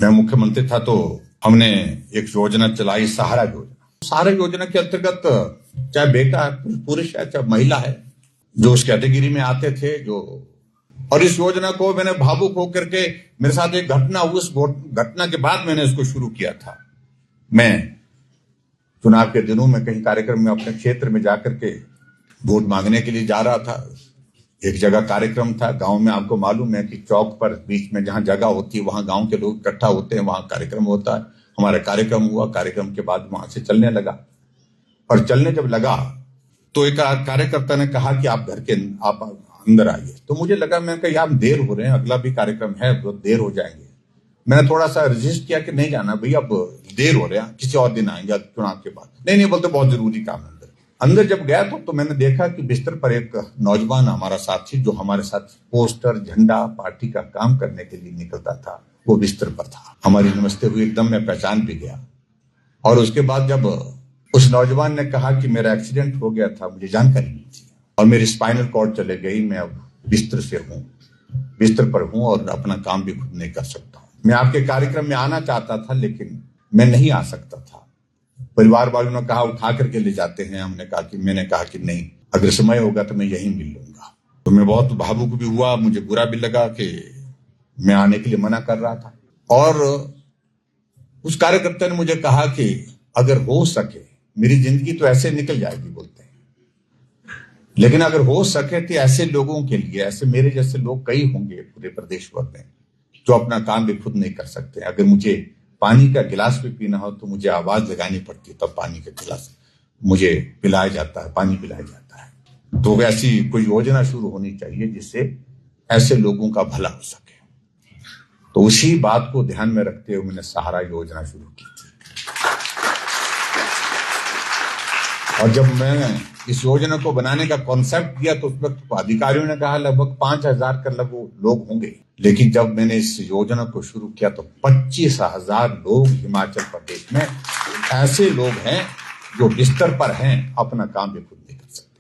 मैं मुख्यमंत्री था तो हमने एक योजना चलाई, सहारा योजना। सहारा योजना के अंतर्गत चाहे बेटा है, पुरुष है, चाहे महिला है, जो उस कैटेगरी में आते थे, जो और इस योजना को मैंने भावुक होकर के, मेरे साथ एक घटना, उस घटना के बाद मैंने इसको शुरू किया था। मैं चुनाव के दिनों में कहीं कार्यक्रम में अपने क्षेत्र में जाकर के वोट मांगने के लिए जा रहा था। एक जगह कार्यक्रम था गांव में, आपको मालूम है कि चौक पर बीच में जहां जगह होती है वहां गांव के लोग इकट्ठा होते हैं, वहां कार्यक्रम होता है। हमारा कार्यक्रम हुआ, कार्यक्रम के बाद वहां से चलने लगा, और चलने जब लगा तो एक कार्यकर्ता ने कहा कि आप आप अंदर आइए। तो मुझे लगा, मैंने कहा यार देर हो रहे हैं, अगला भी कार्यक्रम है, बहुत देर हो जाएंगे। मैंने थोड़ा सा रजिस्ट किया कि नहीं जाना भैया, अब देर हो रहा है, किसी और दिन आएंगे चुनाव के बाद। नहीं बोलते, बहुत जरूरी काम है। अंदर जब गया तो मैंने देखा कि बिस्तर पर एक नौजवान हमारा साथी, जो हमारे साथ पोस्टर, झंडा, पार्टी का काम करने के लिए निकलता था, वो बिस्तर पर था। हमारी नमस्ते हुई, एकदम मैं पहचान भी गया। और उसके बाद जब उस नौजवान ने कहा कि मेरा एक्सीडेंट हो गया था, मुझे जानकारी नहीं थी और मेरी स्पाइनल कॉर्ड चले गई, मैं अब बिस्तर पर हूं और अपना काम भी खुद नहीं कर सकता हूं। मैं आपके कार्यक्रम में आना चाहता था लेकिन मैं नहीं आ सकता था। परिवार वालों ने कहा उठा करके ले जाते हैं। मैंने कहा कि नहीं, अगर समय होगा तो मैं यहीं मिल लूंगा। तो मैं बहुत भावुक भी हुआ, मुझे बुरा भी लगा कि मैं आने के लिए मना कर रहा था। और उस कार्यकर्ता ने मुझे कहा कि अगर हो सके, मेरी जिंदगी तो ऐसे निकल जाएगी बोलते हैं, लेकिन अगर हो सके तो ऐसे लोगों के लिए, ऐसे मेरे जैसे लोग कई होंगे पूरे प्रदेश भर में, जो अपना काम भी खुद नहीं कर सकते। अगर मुझे पानी का गिलास भी पीना हो तो मुझे आवाज लगानी पड़ती है, तब पानी का गिलास मुझे पिलाया जाता है, पानी पिलाया जाता है। तो ऐसी कोई योजना शुरू होनी चाहिए जिससे ऐसे लोगों का भला हो सके। तो उसी बात को ध्यान में रखते हुए मैंने सहारा योजना शुरू की थी। और जब मैं इस योजना को बनाने का कॉन्सेप्ट दिया तो उस वक्त अधिकारियों ने कहा लगभग 5,000 के लगभग लोग होंगे, लेकिन जब मैंने इस योजना को शुरू किया तो 25,000 लोग हिमाचल प्रदेश में ऐसे लोग हैं जो बिस्तर पर हैं, अपना काम भी खुद नहीं कर सकते।